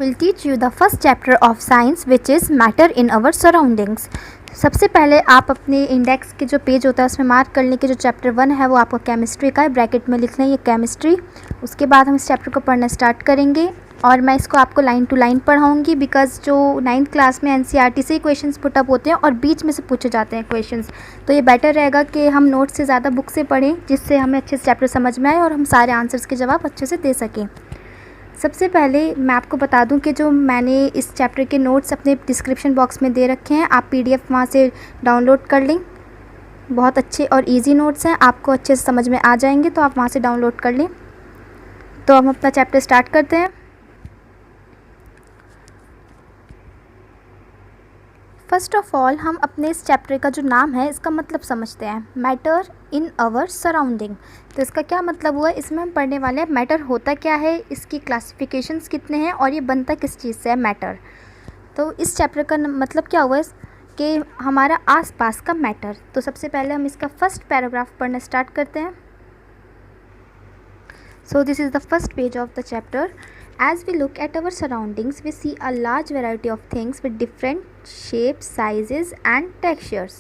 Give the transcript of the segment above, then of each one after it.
will teach you the first chapter of science which is matter in our surroundings. सबसे पहले आप अपने index के जो पेज होता है उसमें मार्क कर लें कि जो चैप्टर 1 है वो आपका केमिस्ट्री का है, ब्रैकेट में लिख लें ये केमिस्ट्री। उसके बाद हम इस चैप्टर को पढ़ना स्टार्ट करेंगे और मैं इसको आपको लाइन टू लाइन पढ़ाऊँगी बिकॉज़ जो 9th क्लास में NCERT से ही क्वेश्चंस पुट अप होते हैं और बीच में से पूछे जाते हैं क्वेश्चंस, तो ये बेटर रहेगा कि हम नोट से ज़्यादा बुक से पढ़ें जिससे हमें अच्छे से चैप्टर समझ में आए और हम सारे आंसर्स के जवाब अच्छे से दे सकें। सबसे पहले मैं आपको बता दूं कि जो मैंने इस चैप्टर के नोट्स अपने डिस्क्रिप्शन बॉक्स में दे रखे हैं, आप PDF वहां से डाउनलोड कर लें। बहुत अच्छे और इजी नोट्स हैं, आपको अच्छे से समझ में आ जाएंगे, तो आप वहां से डाउनलोड कर लें। तो हम अपना चैप्टर स्टार्ट करते हैं। फर्स्ट ऑफ ऑल हम अपने इस चैप्टर का जो नाम है इसका मतलब समझते हैं, मैटर इन आवर सराउंडिंग। तो इसका क्या मतलब हुआ, इसमें हम पढ़ने वाले हैं मैटर होता क्या है, इसकी क्लासिफिकेशंस कितने हैं और ये बनता किस चीज़ से है मैटर। तो इस चैप्टर का मतलब क्या हुआ कि हमारा आसपास का मैटर। तो सबसे पहले हम इसका फर्स्ट पैराग्राफ पढ़ना स्टार्ट करते हैं। So this is the first page of the chapter. As we look at our surroundings, we see a large variety of things with different shapes, sizes and textures.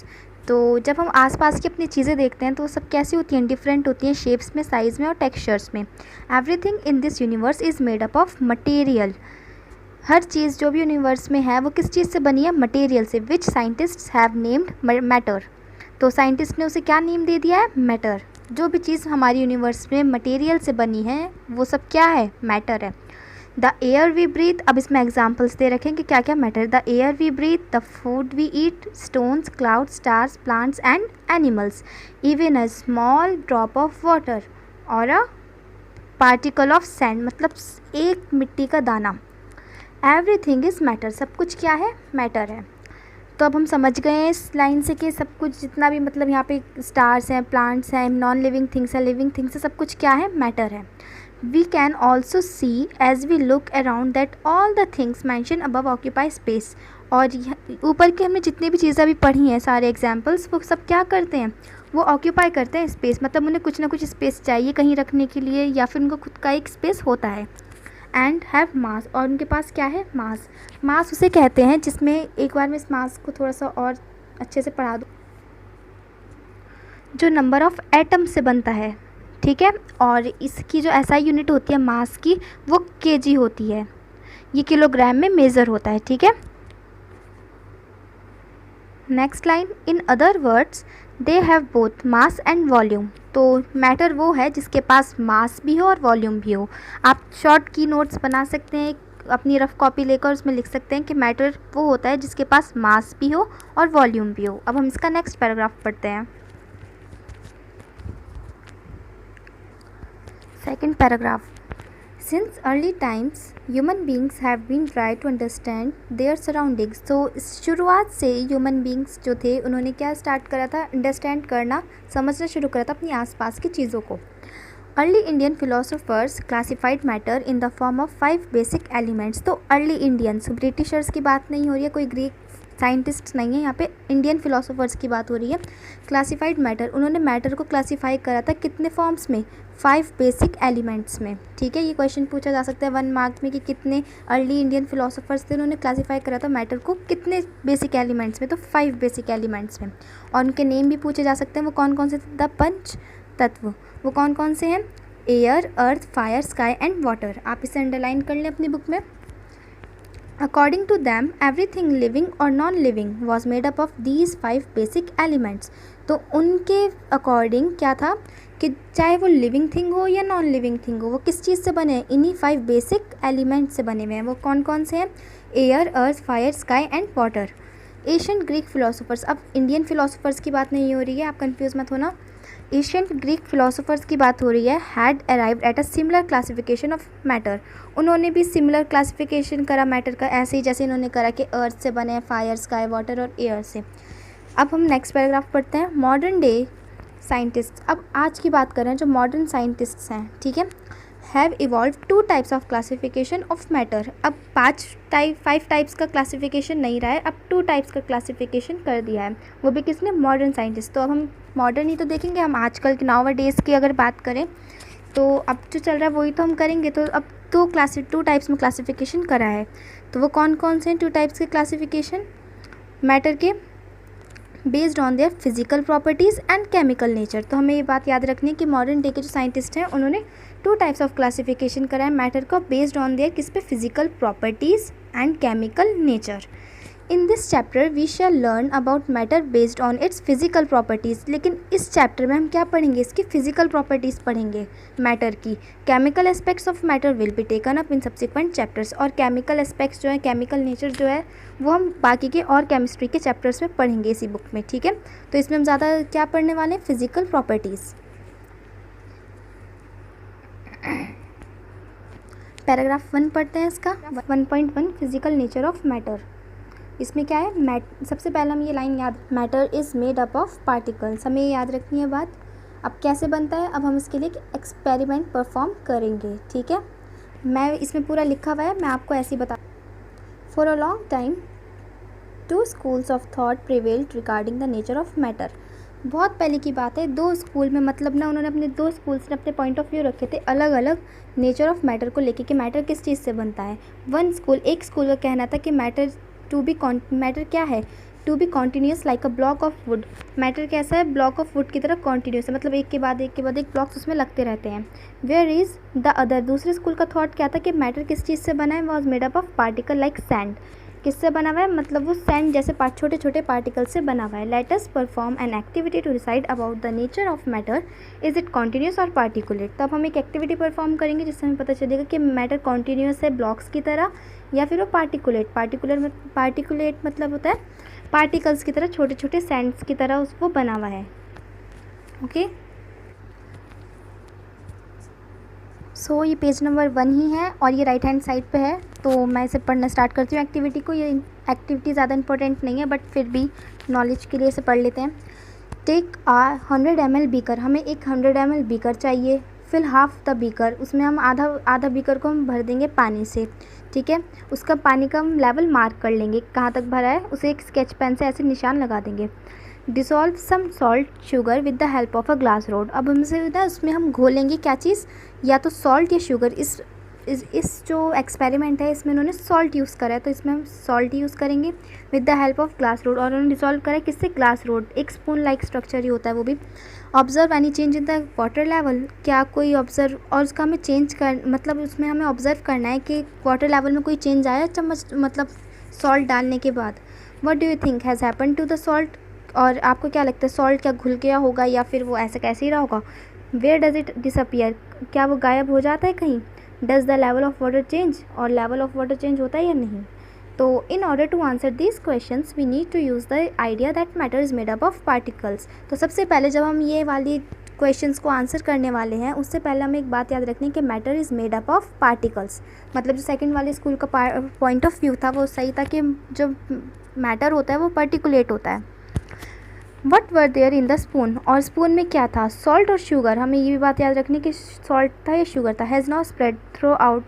तो जब हम आसपास की अपनी चीज़ें देखते हैं तो वो सब कैसी होती हैं, डिफरेंट होती हैं शेप्स में, साइज़ में और टेक्सचर्स में। Everything in this universe is made up of material. हर चीज़ जो भी यूनिवर्स में है वो किस चीज़ से बनी है, मटेरियल से, विच साइंटिस्ट्स हैव नेम्ड मैटर। तो साइंटिस्ट ने उसे क्या नेम दे दिया है, मैटर। जो भी चीज़ हमारी यूनिवर्स में मटेरियल से बनी है वो सब क्या है, मैटर है। द एयर वी ब्रीथ, अब इसमें एग्जांपल्स दे रखें कि क्या क्या matter. The air we breathe, the food we eat, stones, cloud, stars, plants and animals, even a small drop of water और अ पार्टिकल ऑफ सैंड, मतलब एक मिट्टी का दाना। एवरीथिंग इज़ मैटर, सब कुछ क्या है, मैटर है। तो अब हम समझ गए हैं इस लाइन से कि सब कुछ जितना भी, मतलब यहाँ पे स्टार्स हैं, प्लांट्स हैं, नॉन लिविंग थिंग्स हैं, लिविंग थिंग्स है, सब कुछ क्या है, मैटर है। We can also see as we look around that all the things mention above occupy space. और ऊपर के हमने जितनी भी चीज़ें अभी पढ़ी हैं, सारे एग्जाम्पल्स, वो सब क्या करते हैं, वो ऑक्यूपाई करते हैं स्पेस, मतलब उन्हें कुछ ना कुछ स्पेस चाहिए कहीं रखने के लिए या फिर उनको खुद का एक स्पेस होता है। एंड हैव मास, और उनके पास क्या है, मास। मास उसे कहते हैं जिसमें, एक बार मैं इस मास को थोड़ा सा और अच्छे से पढ़ा दूँ, जो नंबर ऑफ़ एटम से बनता है, ठीक है। और इसकी जो SI यूनिट होती है मास की, वो kg होती है, ये किलोग्राम में मेज़र होता है, ठीक है। Next line, in other words they have both mass and volume. तो मैटर वो है जिसके पास मास भी हो और वॉल्यूम भी हो। आप शॉर्ट की नोट्स बना सकते हैं, अपनी रफ कॉपी लेकर उसमें लिख सकते हैं कि मैटर वो होता है जिसके पास मास भी हो और वॉल्यूम भी हो। अब हम इसका नेक्स्ट पैराग्राफ पढ़ते हैं। Second paragraph, since early times human beings have been try to understand their surroundings. तो शुरुआत से ह्यूमन बींग्स जो थे उन्होंने क्या स्टार्ट करा था, अंडरस्टैंड करना, समझना शुरू करा था अपनी आसपास की चीज़ों को। Early Indian philosophers classified matter in the form of 5 basic elements. तो अर्ली इंडियंस, ब्रिटिशर्स की बात नहीं हो रही है, कोई ग्रीक साइंटिस्ट नहीं है, यहाँ पे इंडियन फिलोसोफर्स की बात हो रही है। क्लासिफाइड मैटर, उन्होंने मैटर को क्लासीफाई करा था कितने फॉर्म्स में, 5 बेसिक एलिमेंट्स में, ठीक है। ये क्वेश्चन पूछा जा सकता है 1 मार्क में कि कितने अर्ली इंडियन फिलोसोफर्स थे, उन्होंने क्लासीफाई करा था मैटर को कितने बेसिक एलिमेंट्स में, तो 5 बेसिक एलिमेंट्स में। और उनके नेम भी पूछे जा सकते हैं, वो कौन कौन से थे, द पंच तत्व, वो कौन कौन से हैं, air, earth, fire, sky and water. आप इसे अंडरलाइन कर लें अपनी बुक में। According to them, everything living or non-living was made up of these 5 basic elements. तो उनके अकॉर्डिंग क्या था कि चाहे वो लिविंग थिंग हो या नॉन लिविंग थिंग हो, वो किस चीज़ से बने हैं, इन्हीं 5 बेसिक एलिमेंट से बने हुए हैं। वो कौन कौन से हैं, air, earth, fire, sky and water. Ancient Greek philosophers, अब इंडियन फिलोसोफर्स की बात नहीं हो रही है, आप कंफ्यूज मत होना, एशियंट ग्रीक फिलोसोफर्स की बात हो रही है। Had arrived at a similar classification of matter, उन्होंने भी सिमिलर क्लासिफिकेशन करा मैटर का, ऐसे ही जैसे इन्होंने करा कि अर्थ से बने हैं, फायर, स्काई, वाटर और एयर से। अब हम नेक्स्ट पैराग्राफ पढ़ते हैं। मॉडर्न डे साइंटिस्ट, अब आज की बात कर रहे हैं जो मॉडर्न साइंटिस्ट्स हैं, ठीक है, have evolve 2 types of classification of matter. अब 5 टाइप्स का क्लासिफिकेशन नहीं रहा है, अब 2 टाइप्स का क्लासिफिकेशन कर दिया है, वो भी किसने, मॉडर्न साइंटिस्ट। तो अब हम मॉडर्न ही तो देखेंगे, हम आजकल के नाउ डेज़ की अगर बात करें तो अब जो चल रहा है वही तो हम करेंगे। तो अब टू टाइप्स में क्लासिफिकेशन करा है। तो वो कौन कौन से हैं टू टाइप्स के क्लासिफिकेशन मैटर के? Based on their physical properties and chemical nature. तो हमें ये बात याद रखनी है कि मॉडर्न डे के जो साइंटिस्ट हैं उन्होंने टू टाइप्स ऑफ क्लासिफिकेशन करा है मैटर का, बेस्ड ऑन देयर किस पे? Physical properties and chemical nature. In this chapter we shall learn about matter based on its physical properties. लेकिन इस चैप्टर में हम क्या पढ़ेंगे? इसकी फिजिकल प्रॉपर्टीज़ पढ़ेंगे मैटर की। Chemical aspects of matter will be taken up in subsequent chapters. और केमिकल एस्पेक्ट्स जो है, केमिकल नेचर जो है, वो हम बाकी के और केमिस्ट्री के चैप्टर्स में पढ़ेंगे इसी बुक में, ठीक है। तो इसमें हम ज़्यादा क्या पढ़ने वाले हैं? Physical properties. पैराग्राफ 1 पढ़ते हैं इसका। 1.1 फिजिकल नेचर ऑफ मैटर। इसमें क्या है? सबसे पहले हम ये लाइन याद, matter is made up of particles. हमें ये याद रखनी है बात। अब कैसे बनता है? अब हम इसके लिए एक एक्सपेरिमेंट परफॉर्म करेंगे, ठीक है। मैं इसमें पूरा लिखा हुआ है, मैं आपको ऐसे ही बता। For a long time two schools of thought prevailed regarding the nature of matter. बहुत पहले की बात है, दो स्कूल में मतलब ना उन्होंने अपने दो स्कूल्स ने अपने पॉइंट ऑफ व्यू रखे थे अलग अलग नेचर ऑफ मैटर को लेके कि मैटर किस चीज़ से बनता है। एक स्कूल का कहना था कि मैटर क्या है? To be continuous like a block of wood. Matter कैसा है? ब्लॉक ऑफ वुड की तरह कॉन्टीन्यूस है, मतलब एक के बाद एक ब्लॉक्स उसमें लगते रहते हैं। वेयर इज़ द अदर, दूसरे स्कूल का थॉट क्या था कि मैटर किस चीज़ से बना है? Was made up of particle like sand. किससे बना हुआ है? मतलब वो सैंड जैसे छोटे छोटे पार्टिकल से बना हुआ है। Let us perform an activity to decide about the nature of matter, is it continuous और पार्टिकुलेट। तब हम एक एक्टिविटी परफॉर्म करेंगे जिससे हमें पता चलेगा कि मैटर कॉन्टीन्यूस है ब्लॉक्स की तरह या फिर वो पार्टिकुलेट मतलब होता है पार्टिकल्स की तरह, छोटे छोटे सैंड्स की तरह उसको बना हुआ है। ओके, सो ये पेज नंबर 1 ही है और ये राइट हैंड साइड पे है। तो मैं इसे पढ़ना स्टार्ट करती हूँ एक्टिविटी को। ये एक्टिविटी ज़्यादा इंपॉर्टेंट नहीं है बट फिर भी नॉलेज के लिए इसे पढ़ लेते हैं। Take 100 ml beaker. हमें एक 100 ml बीकर चाहिए। फिल हाफ द बीकर, उसमें हम आधा बीकर को हम भर देंगे पानी से, ठीक है। उसका पानी का हम लेवल मार्क कर लेंगे, कहाँ तक भरा है उसे एक स्केच पेन से ऐसे निशान लगा देंगे। Dissolve some salt sugar with the help of a glass rod. अब हमसे उसमें हम घोलेंगे क्या चीज़? या तो सॉल्ट या शुगर। इस जो एक्सपेरिमेंट है इसमें उन्होंने सॉल्ट यूज़ करा है, तो इसमें हम सॉल्ट यूज़ करेंगे with the help of glass rod. और उन्होंने डिसॉल्व करा है किससे? Glass rod. एक स्पून लाइक स्ट्रक्चर ही होता है वो भी। Observe any change in the water level. क्या कोई ऑब्जर्व, और उसका हमें चेंज कर मतलब उसमें हमें ऑब्जर्व करना है कि वाटर लेवल में कोई चेंज आया चम्मच मतलब सॉल्ट डालने के बाद। What do you think has happen to the salt? और आपको क्या लगता है सॉल्ट क्या घुल गया होगा या फिर वो ऐसे कैसे ही रहा होगा? Where does it disappear? क्या वो गायब हो जाता है कहीं? Does the level of water change? और लेवल ऑफ वाटर चेंज होता है या नहीं? तो in order to answer these questions we need to use the idea that matter is made up of particles. तो सबसे पहले जब हम ये वाली क्वेश्चंस को आंसर करने वाले हैं उससे पहले हमें एक बात याद रखनी है कि matter is made up of particles. मतलब जो सेकंड वाले स्कूल का पॉइंट ऑफ व्यू था वो सही था कि जो मैटर होता है वो पार्टिकुलेट होता है। What were there in the spoon? और स्पून में क्या था? सॉल्ट और शुगर। हमें ये भी बात याद रखनी कि सॉल्ट था या शुगर था। Has not spread through out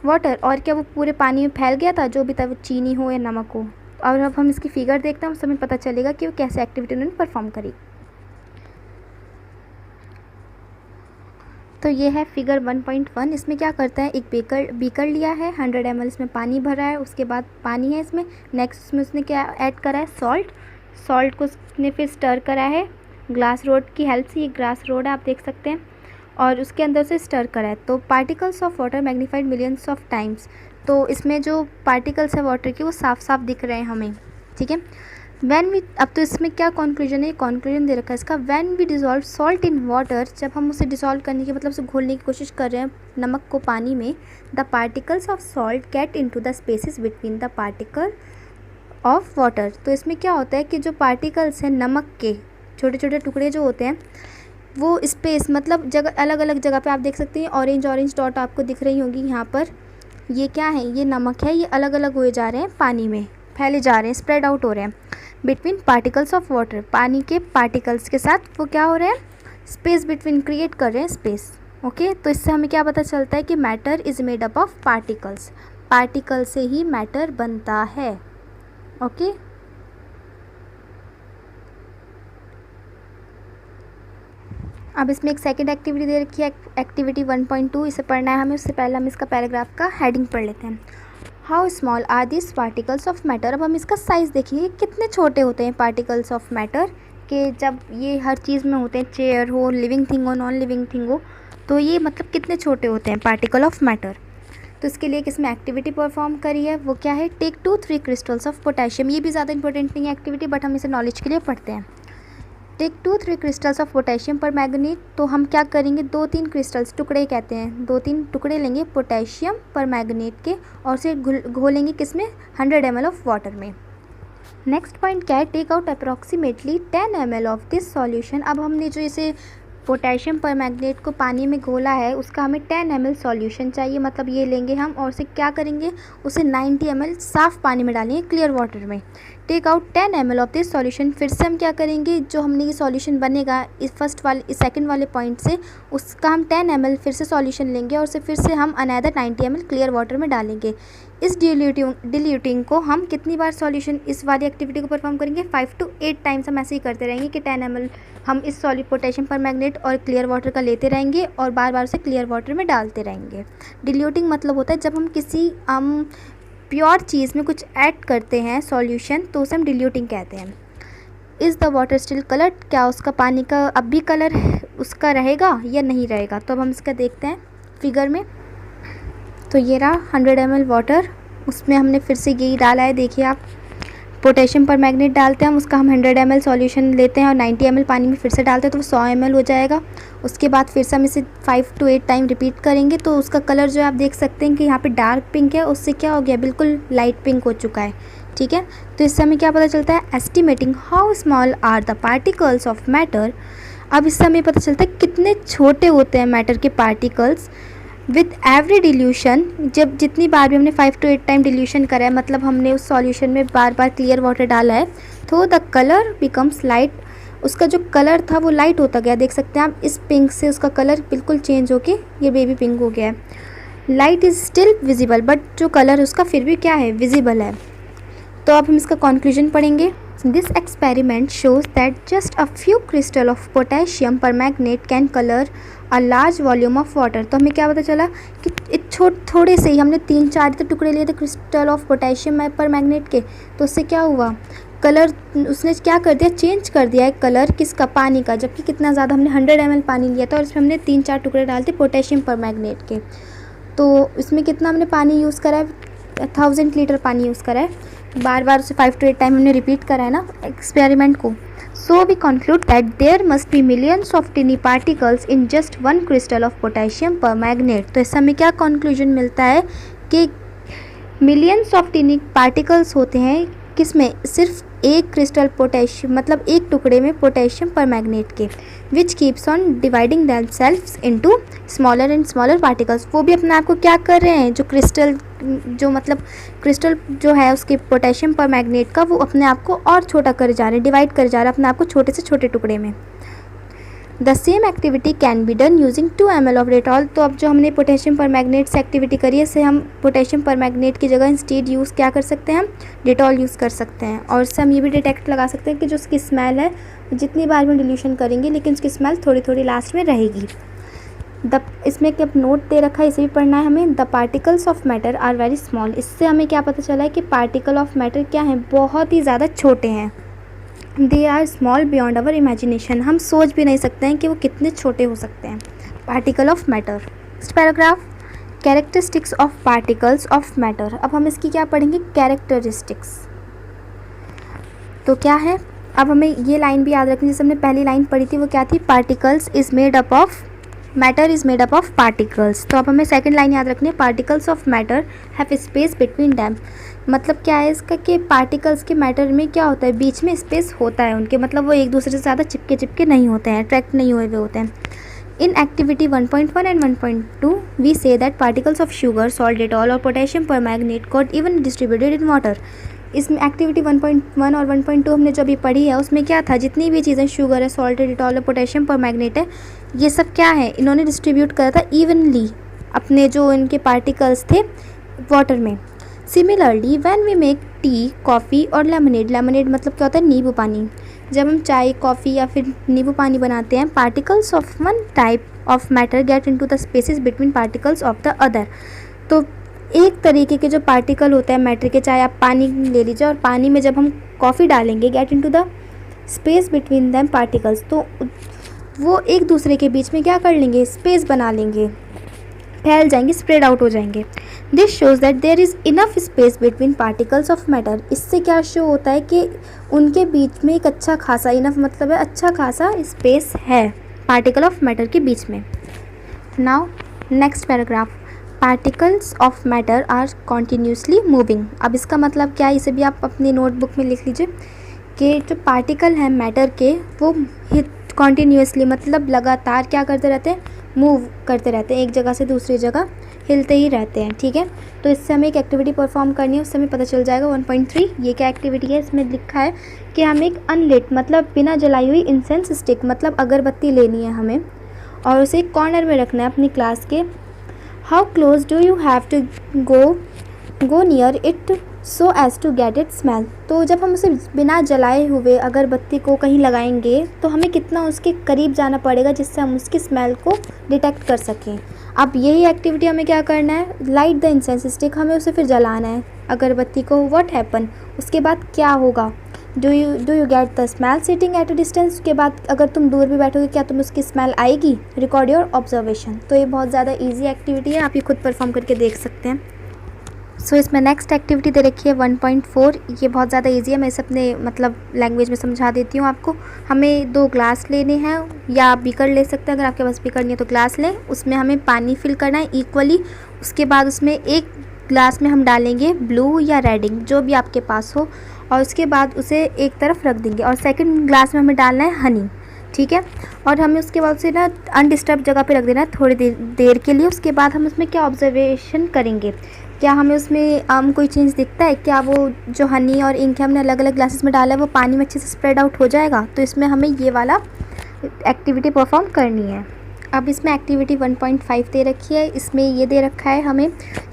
water. और क्या वो पूरे पानी में फैल गया था, जो भी था वो चीनी हो या नमक हो। और अब हम इसकी फिगर देखते हैं, उससे हमें पता चलेगा कि वो कैसे एक्टिविटी उन्होंने परफॉर्म करी। तो ये है फिगर 1.1। इसमें क्या करता है, एक बीकर लिया है, 100 ml इसमें पानी भरा है, उसके बाद पानी है इसमें, नेक्स्ट उसमें उसने क्या ऐड करा है? सॉल्ट को उसने फिर स्टर करा है ग्लास रोड की हेल्प से। ये ग्लास रोड है, आप देख सकते हैं, और उसके अंदर से स्टर करा है। तो particles of water magnified millions of times. तो इसमें जो पार्टिकल्स है वाटर के वो साफ साफ दिख रहे हैं हमें, ठीक है। अब तो इसमें क्या कॉन्क्लूजन है? कॉन्क्लूजन दे रखा है इसका। When we dissolve salt in water, जब हम उसे डिज़ोल्व करने की मतलब उसे घोलने की कोशिश कर रहे हैं नमक को पानी में, the particles of salt get into the spaces between the particle of water. तो इसमें क्या होता है कि जो पार्टिकल्स हैं नमक के छोटे छोटे टुकड़े जो होते हैं वो स्पेस मतलब जगह अलग अलग जगह पे आप देख सकते हैं। ऑरेंज डॉट आपको दिख रही होंगी यहाँ पर। ये क्या है? ये नमक है। ये अलग अलग हुए जा रहे हैं, पानी में फैले जा रहे हैं, स्प्रेड आउट हो रहे हैं बिटवीन पार्टिकल्स ऑफ वाटर। पानी के पार्टिकल्स के साथ वो क्या हो रहे हैं? स्पेस बिटवीन क्रिएट कर रहे हैं, स्पेस। ओके, तो इससे हमें क्या पता चलता है कि matter is made up of particles. Particle से ही मैटर बनता है। ओके, अब इसमें एक सेकंड एक्टिविटी दे रखी है, एक्टिविटी 1.2, इसे पढ़ना है हमें। उससे पहले हम इसका पैराग्राफ का हेडिंग पढ़ लेते हैं। How small are this particles of matter. अब हम इसका साइज़ देखिए कितने छोटे होते हैं पार्टिकल्स ऑफ मैटर, कि जब ये हर चीज़ में होते हैं, चेयर हो, लिविंग थिंग हो, नॉन लिविंग थिंग हो, तो ये मतलब कितने छोटे होते हैं पार्टिकल ऑफ मैटर। तो इसके लिए किसमें एक्टिविटी परफॉर्म करी है, वो क्या है, टेक 2-3 क्रिस्टल्स ऑफ पोटेशियम। ये भी ज़्यादा इंपॉर्टेंट नहीं है एक्टिविटी, बट हम इसे नॉलेज के लिए पढ़ते हैं। Take 2-3 crystals of potassium permanganate. तो हम क्या करेंगे, 2-3 क्रिस्टल्स, टुकड़े कहते हैं, 2-3 टुकड़े लेंगे पोटेशियम पर मैग्नेट के और उसे घोलेंगे किसमें, 100 ml ऑफ वाटर में। नेक्स्ट पॉइंट क्या है, take out approximately 10 ml of this solution. अब हमने जो इसे पोटेशियम पर मैग्नेट को पानी में घोला है, उसका हमें 10 ml सॉल्यूशन चाहिए, मतलब ये लेंगे हम और उसे क्या करेंगे, उसे 90 ml साफ़ पानी में डालेंगे, क्लियर वाटर में। Take out 10 ml of this solution. फिर से हम क्या करेंगे, जो हमने ये सॉल्यूशन बनेगा इस सेकंड वाले पॉइंट से, उसका हम 10 ml फिर से सॉल्यूशन लेंगे और उसे फिर से हम अनदर 90 ml क्लियर वाटर में डालेंगे। इस डिल्यूटिंग को हम कितनी बार सॉल्यूशन इस वाली एक्टिविटी को परफॉर्म करेंगे, 5 to 8 टाइम्स हम ऐसे ही करते रहेंगे कि 10 ml हम इस सॉलिड पोटेशियम पर मैग्नेट और क्लियर वाटर का लेते रहेंगे और बार बार उसे क्लियर वाटर में डालते रहेंगे। डिल्यूटिंग मतलब होता है जब हम किसी प्योर चीज़ में कुछ ऐड करते हैं सॉल्यूशन, तो उसे हम डिल्यूटिंग कहते हैं। Is the water still coloured. क्या उसका पानी का अब भी कलर उसका रहेगा या नहीं रहेगा। तो अब हम इसका देखते हैं फिगर में। तो ये रहा 100 ml वाटर, उसमें हमने फिर से यही डाला है, देखिए आप, पोटेशियम पर मैग्नेट डालते हैं हम, उसका हम 100 ml सॉल्यूशन लेते हैं और 90 ml पानी में फिर से डालते हैं तो वो 100 ml हो जाएगा। उसके बाद फिर से हम इसे 5 to 8 टाइम रिपीट करेंगे। तो उसका कलर जो आप देख सकते हैं कि यहाँ पे डार्क पिंक है, उससे क्या हो गया, बिल्कुल लाइट पिंक हो चुका है, ठीक है। तो इससे हमें क्या पता चलता है, estimating how small are the particles of matter. अब इससे हमें पता चलता है कितने छोटे होते हैं मैटर के पार्टिकल्स। विथ एवरी डिल्यूशन, जब जितनी बार भी हमने 5 to 8 टाइम डिल्यूशन करा है, मतलब हमने उस सॉल्यूशन में बार बार क्लियर वाटर डाला है, तो द कलर बिकम्स लाइट। उसका जो कलर था वो लाइट होता गया, देख सकते हैं आप, इस पिंक से उसका कलर बिल्कुल चेंज होके ये बेबी पिंक हो गया है। Light is still visible, but जो कलर उसका फिर भी क्या है, विजिबल है। तो अब हम इसका कंक्लूजन पढ़ेंगे। This experiment shows that just a few crystal of potassium permanganate can colour a large volume of water. तो हमें क्या पता चला कि थोड़े से ही, हमने 3-4 तो टुकड़े लिए थे क्रिस्टल ऑफ पोटेशियम पर मैग्नेट के, तो उससे क्या हुआ, कलर उसने क्या कर दिया, चेंज कर दिया है कलर किसका, पानी का। जबकि कितना ज़्यादा, हमने 100 ml पानी लिया था और इसमें हमने 3-4 टुकड़े डालते पोटेशियम पर मैग्नेट के, तो इसमें कितना हमने पानी यूज़ करा है, 1000 लीटर पानी यूज़ करा है। बार बार उसे 5 to 8 टाइम हमने रिपीट करा है ना एक्सपेरिमेंट को। So we conclude that there must be millions of tiny particles in just 1 crystal of potassium permanganate. तो इससे हमें क्या कंक्लूजन मिलता है कि मिलियंस ऑफ टिनी पार्टिकल्स होते हैं किसमें, सिर्फ एक क्रिस्टल पोटेशियम, मतलब एक टुकड़े में पोटेशियम पर मैग्नेट के, which keeps on dividing themselves into smaller and smaller particles. वो भी अपने आप को क्या कर रहे हैं, जो क्रिस्टल जो है उसके पोटेशियम पर मैग्नेट का, वो अपने आप को और छोटा कर जा रहे हैं, डिवाइड कर जा रहा है अपने आप को छोटे से छोटे टुकड़े में। The same activity can be done using 2 ml of Dettol. तो अब जो हमने पोटेशियम पर मैग्नेट से एक्टिविटी करी है, इससे हम पोटेशियम पर मैग्नेट की जगह इंस्टेड यूज़ क्या कर सकते हैं, हम डेटॉल यूज़ कर सकते हैं। और इससे हम ये भी डिटेक्ट लगा सकते हैं कि जो उसकी स्मेल है, जितनी बार भी डिल्यूशन करेंगे लेकिन उसकी स्मेल थोड़ी थोड़ी लास्ट में रहेगी। इसमें एक नोट दे रखा है, इसे भी पढ़ना है हमें। The particles of matter are very small. इससे हमें क्या पता चला है कि पार्टिकल ऑफ मैटर क्या हैं, बहुत ही ज़्यादा छोटे हैं। They are small beyond our imagination. हम सोच भी नहीं सकते हैं कि वो कितने छोटे हो सकते हैं particle of matter. Next paragraph, characteristics of particles of matter. अब हम इसकी क्या पढ़ेंगे, कैरेक्टरिस्टिक्स। तो क्या है, अब हमें ये लाइन भी याद रखनी, जैसे हमने पहली लाइन पढ़ी थी वो क्या थी, particles is made up of, matter is made up of particles. तो अब हमें सेकंड लाइन याद रखनी है, particles of matter have space between them. मतलब क्या है इसका कि पार्टिकल्स के मैटर में क्या होता है, बीच में स्पेस होता है उनके, मतलब वो एक दूसरे से ज़्यादा चिपके नहीं होते हैं, अट्रैक्ट नहीं हुए होते हैं। In activity 1.1 and 1.2 we see that particles of sugar, salt, Dettol और potassium permanganate got even distributed in water. इसमें एक्टिविटी 1.1 और 1.2 हमने जो अभी पढ़ी है, उसमें क्या था, जितनी भी चीज़ें शुगर है, सॉल्ट है, डेटॉल है, पोटेशियम पर मैग्नेट है, ये सब क्या है, इन्होंने डिस्ट्रीब्यूट करा था इवनली अपने जो इनके पार्टिकल्स थे वाटर में। Similarly when we make tea, coffee और लेमनेड, लेमनेड मतलब क्या होता है, नींबू पानी, जब हम चाय, कॉफ़ी या फिर नींबू पानी बनाते हैं, particles of one type of matter get into the spaces between particles of the other. तो एक तरीके के जो पार्टिकल होते हैं मैटर के, चाहे आप पानी ले लीजिए, और पानी में जब हम कॉफ़ी डालेंगे, get into the space between them particles, तो वो एक दूसरे के बीच में क्या कर लेंगे, स्पेस बना लेंगे, फैल जाएंगे, स्प्रेड आउट हो जाएंगे। This shows that there is enough space between particles of matter. इससे क्या शो होता है कि उनके बीच में एक अच्छा खासा, इनफ मतलब है अच्छा खासा स्पेस है पार्टिकल ऑफ मैटर के बीच में। Now next paragraph, particles of matter are continuously moving. अब इसका मतलब क्या है, इसे भी आप अपनी नोटबुक में लिख लीजिए कि जो पार्टिकल हैं मैटर के, वो कॉन्टीन्यूसली मतलब लगातार क्या करते रहते हैं, मूव करते रहते हैं, एक जगह से दूसरी जगह हिलते ही रहते हैं। ठीक है, तो इससे हमें एक एक्टिविटी परफॉर्म करनी है, उससे हमें पता चल जाएगा। 1.3 ये क्या एक्टिविटी है, इसमें लिखा है कि हमें एक अनलिट मतलब बिना जलाई हुई इंसेंस स्टिक मतलब अगरबत्ती लेनी है हमें, और उसे एक कॉर्नर में रखना है अपनी क्लास के। How close do you have to go near it so as to get it smell. तो जब हम उसे बिना जलाए हुए अगरबत्ती को कहीं लगाएंगे तो हमें कितना उसके करीब जाना पड़ेगा जिससे हम उसकी स्मेल को डिटेक्ट कर सकें। अब यही एक्टिविटी हमें क्या करना है, लाइट द इंसेंस स्टिक, हमें उसे फिर जलाना है अगरबत्ती को। व्हाट हैपन, उसके बाद क्या होगा, do you get the smell sitting at a distance. उसके बाद अगर तुम दूर भी बैठोगे क्या तुम उसकी स्मेल आएगी, रिकॉर्ड योर ऑब्जर्वेशन। तो ये बहुत ज़्यादा ईजी एक्टिविटी है, आप ये खुद परफॉर्म करके देख सकते हैं। सो इसमें नेक्स्ट एक्टिविटी दे रखी है 1.4। ये बहुत ज़्यादा इजी है, मैं इसे अपने मतलब लैंग्वेज में समझा देती हूँ आपको। हमें 2 ग्लास लेने हैं, या आप बीकर ले सकते हैं, अगर आपके पास बीकर नहीं है तो ग्लास लें। उसमें हमें पानी फिल करना है इक्वली। उसके बाद उसमें एक ग्लास में हम डालेंगे ब्लू या रेड इंक, जो भी आपके पास हो, और उसके बाद उसे एक तरफ रख देंगे, और सेकंड ग्लास में हमें डालना है हनी। ठीक है, और हमें उसके बाद उसे ना अनडिस्टर्ब जगह पे रख देना है थोड़ी देर के लिए। उसके बाद हम उसमें क्या ऑब्जर्वेशन करेंगे, क्या हमें उसमें कोई चेंज दिखता है, क्या वो जो हनी और इंक है हमने अलग अलग ग्लासेस में डाला है वो पानी में अच्छे से स्प्रेड आउट हो जाएगा। तो इसमें हमें ये वाला एक्टिविटी परफॉर्म करनी है। अब इसमें एक्टिविटी 1.5 दे रखी है। इसमें ये दे रखा है हमें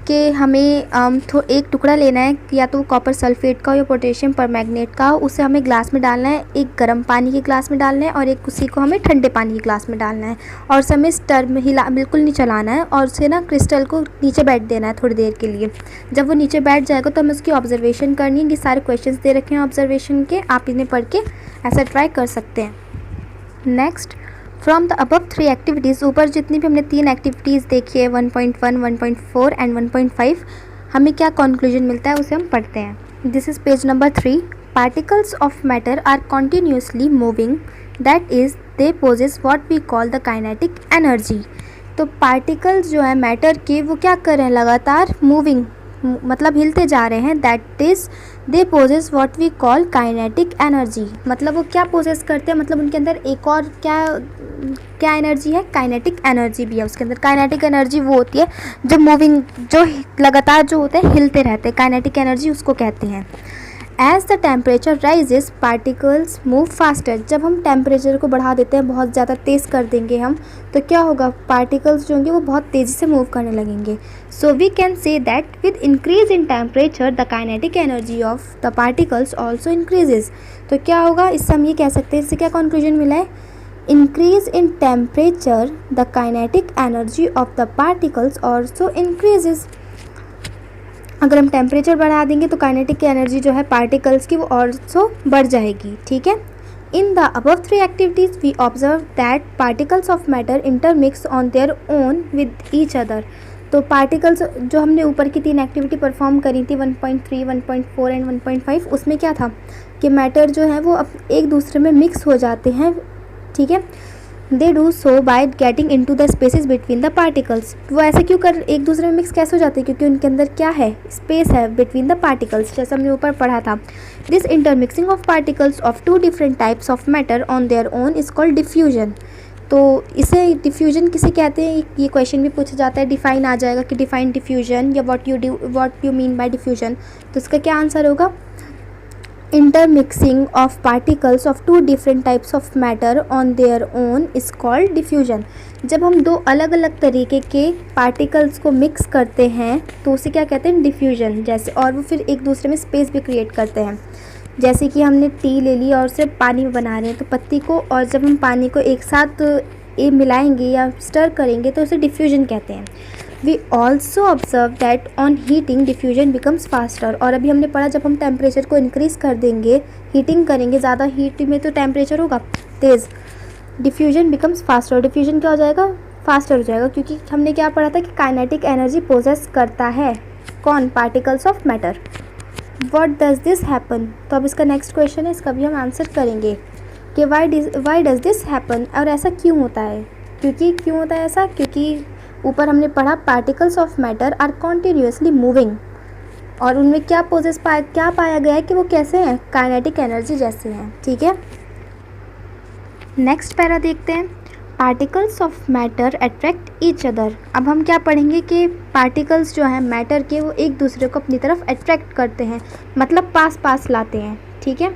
कि हमें एक टुकड़ा लेना है, या तो कॉपर सल्फेट का हो या पोटेशियम परमैंगनेट का हो। उसे हमें ग्लास में डालना है, एक गर्म पानी के ग्लास में डालना है और एक उसी को हमें ठंडे पानी के ग्लास में डालना है, और उसे हमें स्टर में बिल्कुल नहीं चलाना है, और उसे ना क्रिस्टल को नीचे बैठ देना है थोड़ी देर के लिए। जब वो नीचे बैठ जाएगा तो हमें उसकी ऑब्जर्वेशन करनी है। ये सारे क्वेश्चन दे रखे हैं ऑब्जर्वेशन के, आप इन्हें पढ़ के ऐसा ट्राई कर सकते हैं। Next, from the above 3 activities, ऊपर जितनी भी हमने 3 एक्टिविटीज़ देखी है 1.1, 1.4 एंड 1.5, हमें क्या कंक्लूजन मिलता है उसे हम पढ़ते हैं। This is page number 3। Particles of matter are continuously moving, that is they possess what we call the kinetic energy. तो पार्टिकल्स जो है मैटर के, वो क्या कर रहे हैं, लगातार मूविंग मतलब हिलते जा रहे हैं। That is they possess what we call kinetic energy, मतलब वो क्या पोजेस करते हैं, मतलब उनके अंदर एक और क्या एनर्जी है, काइनेटिक एनर्जी भी है उसके अंदर। काइनेटिक एनर्जी वो होती है जो मूविंग, जो लगातार जो होते हैं हिलते रहते हैं, काइनेटिक एनर्जी उसको कहते हैं। As the temperature rises particles move faster. जब हम टेम्परेचर को बढ़ा देते हैं, बहुत ज़्यादा तेज़ कर देंगे हम, तो क्या होगा, पार्टिकल्स जो होंगे वो बहुत तेज़ी से मूव करने लगेंगे। So we can say that with increase in temperature the kinetic energy of the particles also increases. तो क्या होगा, इससे हम ये कह सकते हैं, इससे क्या कंक्लूजन मिला है, increase in temperature the kinetic energy of the particles also increases. अगर हम टेम्परेचर बढ़ा देंगे तो काइनेटिक एनर्जी जो है पार्टिकल्स की वो ऑल्सो बढ़ जाएगी। ठीक है, in the above 3 activities we observe that particles of matter intermix on their own with each other. तो पार्टिकल्स जो हमने ऊपर की 3 एक्टिविटी परफॉर्म करी थी 1.3, 1.4 एंड 1.5, उसमें क्या था कि मैटर जो है वो अब एक दूसरे में मिक्स हो जाते हैं। ठीक है, they do so by getting into the spaces between the particles. वो ऐसे क्यों कर, एक दूसरे में मिक्स कैसे हो जाते हैं, क्योंकि उनके अंदर क्या है, स्पेस है बिटवीन द पार्टिकल्स, जैसे हमने ऊपर पढ़ा था। This intermixing of particles of 2 different types of matter on their own is called diffusion. तो इसे डिफ्यूजन किसे कहते हैं, ये क्वेश्चन भी पूछा जाता है, डिफाइन आ जाएगा कि डिफाइन डिफ्यूजन या what you mean by diffusion. तो इसका क्या आंसर होगा, intermixing of particles of 2 different types of matter on their own is called diffusion। जब हम 2 अलग अलग तरीके के पार्टिकल्स को मिक्स करते हैं तो उसे क्या कहते हैं, डिफ्यूजन जैसे, और वो फिर एक दूसरे में स्पेस भी क्रिएट करते हैं। जैसे कि हमने टी ले ली और उसे पानी में बना रहे हैं तो पत्ती को, और जब हम पानी को एक साथ मिलाएंगे या स्टर करेंगे तो उसे डिफ्यूजन कहते हैं। We also observe that on heating diffusion becomes faster. और अभी हमने पढ़ा जब हम टेम्परेचर को इंक्रीज़ कर देंगे, हीटिंग करेंगे, ज़्यादा हीट में तो टेम्परेचर होगा तेज़, डिफ्यूजन बिकम्स फास्टर। डिफ्यूजन क्या हो जाएगा? फास्टर हो जाएगा, क्योंकि हमने क्या पढ़ा था कि काइनेटिक एनर्जी पोजेस करता है कौन? Particles of matter. What does this happen? तो अब इसका नेक्स्ट क्वेश्चन है, इसका भी हम आंसर करेंगे कि वाई डज दिस हैपन, और ऐसा क्यों होता है? क्यों होता है ऐसा? क्योंकि ऊपर हमने पढ़ा particles of matter are continuously moving, और उनमें क्या पाया गया है कि वो कैसे हैं? काइनेटिक एनर्जी जैसे हैं। ठीक है, नेक्स्ट पैरा देखते हैं। Particles of matter attract each other. अब हम क्या पढ़ेंगे कि पार्टिकल्स जो हैं मैटर के, वो एक दूसरे को अपनी तरफ अट्रैक्ट करते हैं, मतलब पास लाते हैं। ठीक है,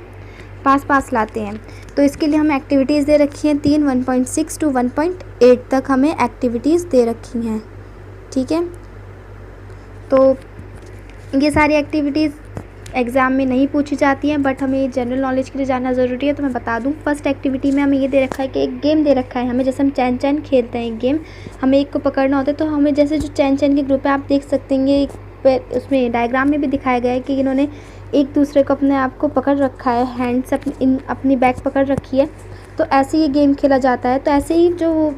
पास लाते हैं। तो इसके लिए हमें एक्टिविटीज़ दे रखी हैं 3, 1.6 to 1.8 तक हमें एक्टिविटीज़ दे रखी हैं। ठीक है, तो ये सारी एक्टिविटीज़ एग्ज़ाम में नहीं पूछी जाती हैं, बट हमें जनरल नॉलेज के लिए जानना ज़रूरी है, तो मैं बता दूं। फर्स्ट एक्टिविटी में हमें ये दे रखा है कि एक गेम दे रखा है हमें, जैसे हम चैन चैन खेलते हैं एक गेम, हमें एक को पकड़ना होता है। तो हमें जैसे जो चैन चैन के ग्रुप है आप देख सकते हैं, उसमें डायग्राम में भी दिखाया गया है कि इन्होंने एक दूसरे को अपने आप को पकड़ रखा है, हैंड से अपनी बैक पकड़ रखी है। तो ऐसे ये गेम खेला जाता है। तो ऐसे ही जो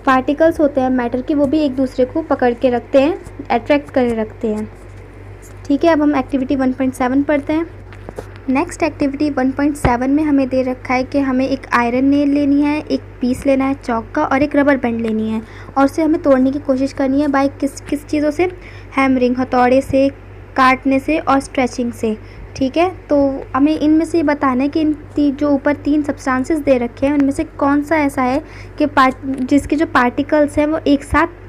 पार्टिकल्स होते हैं मैटर के, वो भी एक दूसरे को पकड़ के रखते हैं, अट्रैक्ट करे रखते हैं। ठीक है, अब हम एक्टिविटी 1.7 पढ़ते हैं। नेक्स्ट एक्टिविटी 1.7 में हमें दे रखा है कि हमें एक आयरन नेल लेनी है, एक पीस लेना है चौक का, और एक रबर बैंड लेनी है, और उसे हमें तोड़ने की कोशिश करनी है बाय किस चीज़ों से? हैमरिंग, हथौड़े से, काटने से और स्ट्रेचिंग से। ठीक है, तो हमें इनमें से बताना है कि जो ऊपर 3 सब्सटेंसेस दे रखे हैं उनमें से कौन सा ऐसा है कि जिसके जो पार्टिकल्स हैं वो एक साथ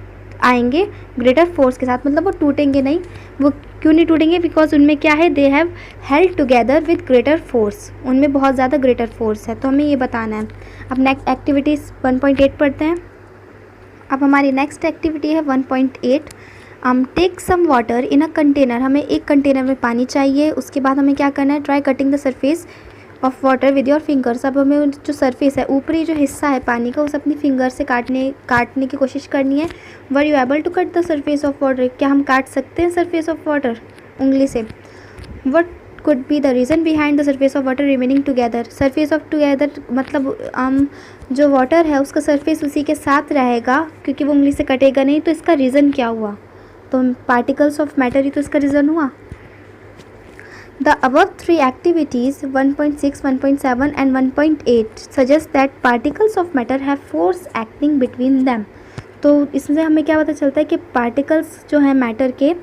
आएंगे ग्रेटर फोर्स के साथ, मतलब वो टूटेंगे नहीं। वो क्यों नहीं टूटेंगे? बिकॉज उनमें क्या है? They have held together with greater force, उनमें बहुत ज़्यादा ग्रेटर फोर्स है। तो हमें ये बताना है। अब नेक्स्ट एक्टिविटीज़ 1.8 पढ़ते हैं। अब हमारी नेक्स्ट एक्टिविटी है 1.8। Take some water in a container. हमें एक कंटेनर में पानी चाहिए। उसके बाद हमें क्या करना है? Try cutting the surface of water with your fingers. अब हमें जो सरफेस है, ऊपरी जो हिस्सा है पानी का, उसे अपनी फिंगर से काटने की कोशिश करनी है। Were you able to cut the surface of water? क्या हम काट सकते हैं सरफेस ऑफ वाटर उंगली से? What could be the reason behind the surface of water remaining together? Surface of together मतलब जो वाटर है उसका सरफेस उसी के साथ रहेगा, क्योंकि वो उंगली से कटेगा नहीं। तो इसका रीज़न क्या हुआ? तो पार्टिकल्स ऑफ मैटर ही तो इसका रीज़न हुआ। The above 3 activities 1.6, 1.7 and 1.8 suggest that particles of matter have force acting between them. तो इसमें हमें क्या पता चलता है कि पार्टिकल्स जो हैं मैटर के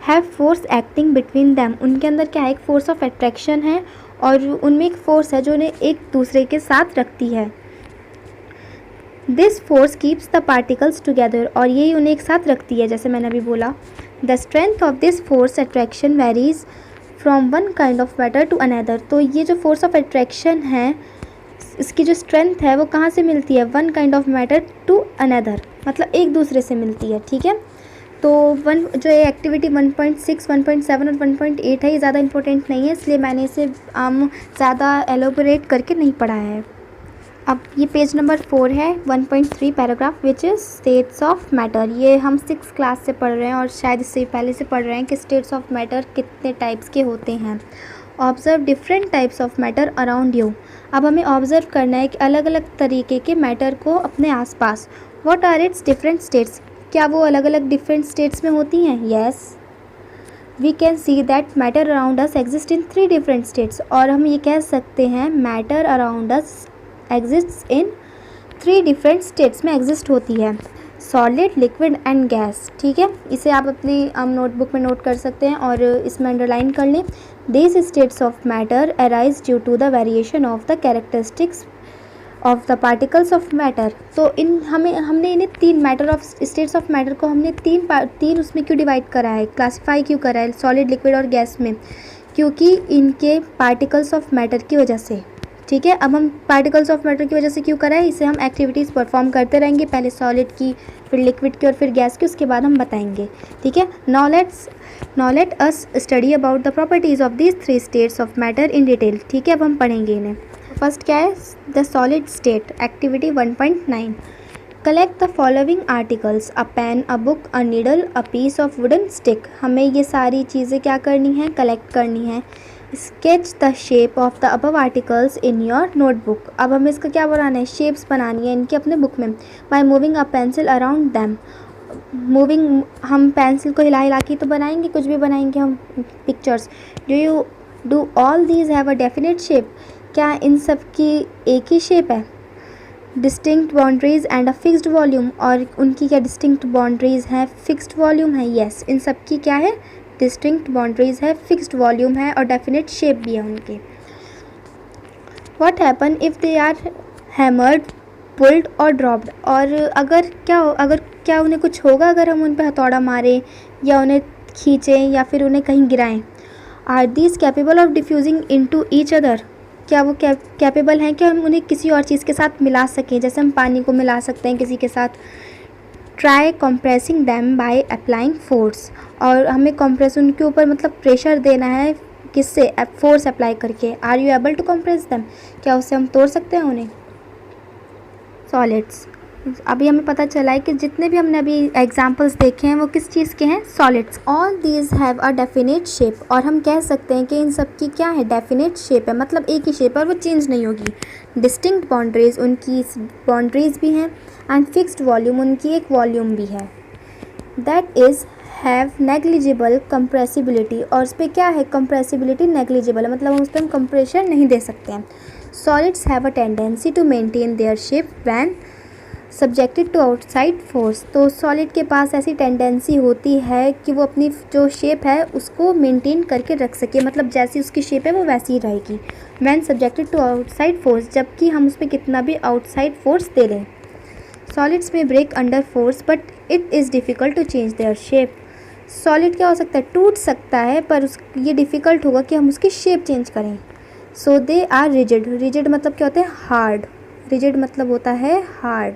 have force acting between them. उनके अंदर क्या है? एक फोर्स ऑफ अट्रैक्शन है, और उनमें एक फोर्स है जो उन्हें एक दूसरे के साथ रखती है। This force keeps the particles together, और यही उन्हें एक साथ रखती है, जैसे मैंने अभी बोला। The strength of this force attraction varies from one kind of matter to another. तो ये जो फोर्स ऑफ अट्रैक्शन है, इसकी जो स्ट्रेंथ है वो कहाँ से मिलती है? One kind of matter to another, मतलब एक दूसरे से मिलती है। ठीक है, तो जो ये एक्टिविटी 1.6, 1.7 और 1.8 है, ये ज़्यादा इंपॉर्टेंट नहीं है, इसलिए मैंने इसे ज़्यादा एलोबोरेट करके नहीं पढ़ाया है। अब ये पेज नंबर 4 है, 1.3 paragraph which is states of matter. ये हम 6th क्लास से पढ़ रहे हैं, और शायद इससे पहले से पढ़ रहे हैं कि स्टेट्स ऑफ मैटर कितने टाइप्स के होते हैं। Observe different types of matter around you. अब हमें ऑब्जर्व करना है कि अलग अलग तरीके के मैटर को अपने आसपास। What are its different states? क्या वो अलग अलग डिफरेंट स्टेट्स में होती हैं? Yes, we can see that matter around us exist in 3 different states. और हम ये कह सकते हैं matter around us exists in 3 different states में एग्जिस्ट होती है, सॉलिड, लिक्विड एंड गैस। ठीक है, इसे आप अपनी नोटबुक में नोट कर सकते हैं और इसमें अंडरलाइन कर लें। This states of matter arise due to the variation of the characteristics of the particles of matter. तो हमने इन्हें 3 matter of states of matter को हमने तीन उसमें क्यों डिवाइड करा है, क्लासीफाई क्यों करा है, सॉलिड, लिक्विड और गैस में? क्योंकि इनके पार्टिकल्स ऑफ मैटर की वजह से। ठीक है। अब हम पार्टिकल्स ऑफ मैटर की वजह से क्यों करा है, इसे हम एक्टिविटीज़ परफॉर्म करते रहेंगे, पहले सॉलिड की, फिर लिक्विड की और फिर गैस की, उसके बाद हम बताएंगे। ठीक है। Now let us study about the properties of these 3 states of matter in detail. ठीक है, अब हम पढ़ेंगे इन्हें। फर्स्ट क्या है, the solid state, activity 1.9। Collect the following articles, a pen, a book, a needle, a piece of wooden stick. हमें ये सारी चीज़ें क्या करनी है, कलेक्ट करनी है। Sketch the shape of the above articles in your notebook. अब हमें इसका क्या बनाना है, शेप्स बनानी है इनकी अपने बुक में। By moving a pencil around them. Moving, हम पेंसिल को हिला हिला के तो बनाएंगे, कुछ भी बनाएंगे हम pictures. Do all these have a definite shape, क्या इन सब की एक ही शेप है। Distinct boundaries and a fixed volume, और उनकी क्या डिस्टिंक्ट बाउंड्रीज हैं, फिक्स्ड वॉल्यूम है। यस, इन सब की क्या है, डिस्टिंक्ट बाउंड्रीज है, फिक्स्ड वॉल्यूम है और डेफिनेट शेप भी है उनके। What happen if they are hammered, pulled और ड्रॉप्ड, और अगर क्या उन्हें कुछ होगा अगर हम उन पर हथौड़ा मारें या उन्हें खींचें या फिर उन्हें कहीं गिराएं। Are these capable of diffusing into each other, क्या वो कैपेबल हैं कि हम उन्हें किसी और चीज़ के साथ मिला सकें, जैसे हम पानी को मिला सकते हैं किसी के साथ। Try compressing them by applying force, और हमें कंप्रेस उनके ऊपर मतलब प्रेशर देना है, किससे, फोर्स अप्लाई करके। Are you able to compress them, क्या उससे हम तोड़ सकते हैं उन्हें। सॉलिड्स, अभी हमें पता चला है कि जितने भी हमने अभी एग्जाम्पल्स देखे हैं वो किस चीज़ के हैं, solids. All these have a definite shape, और हम कह सकते हैं कि इन सब की क्या है, डेफिनेट शेप है, मतलब एक ही शेप है और वो चेंज नहीं होगी। डिस्टिंक्ट बाउंड्रीज, उनकी बाउंड्रीज भी हैं, एंड फिक्स्ड वॉल्यूम, उनकी एक वॉल्यूम भी है। That is have negligible compressibility, और उस पर क्या है, कंप्रेसिबिलिटी नेग्लिजिबल है, मतलब हम उस पर हम कंप्रेशर नहीं दे सकते हैं। Solids have a tendency to maintain their shape when subjected to outside force, तो सॉलिड के पास ऐसी टेंडेंसी होती है कि वो अपनी जो शेप है उसको मेंटेन करके रख सके, मतलब जैसी उसकी शेप है वो वैसी ही रहेगी। When subjected to outside force, जबकि हम उस पर कितना भी आउटसाइड फोर्स दे लें। सॉलिड्स में break under force but it is difficult to change their shape, solid क्या हो सकता है, टूट सकता है, पर ये डिफ़िकल्ट होगा कि हम उसकी शेप चेंज करें। सो दे आर रिजिड, रिजिड मतलब क्या होता है, हार्ड, रिजिड मतलब होता है हार्ड।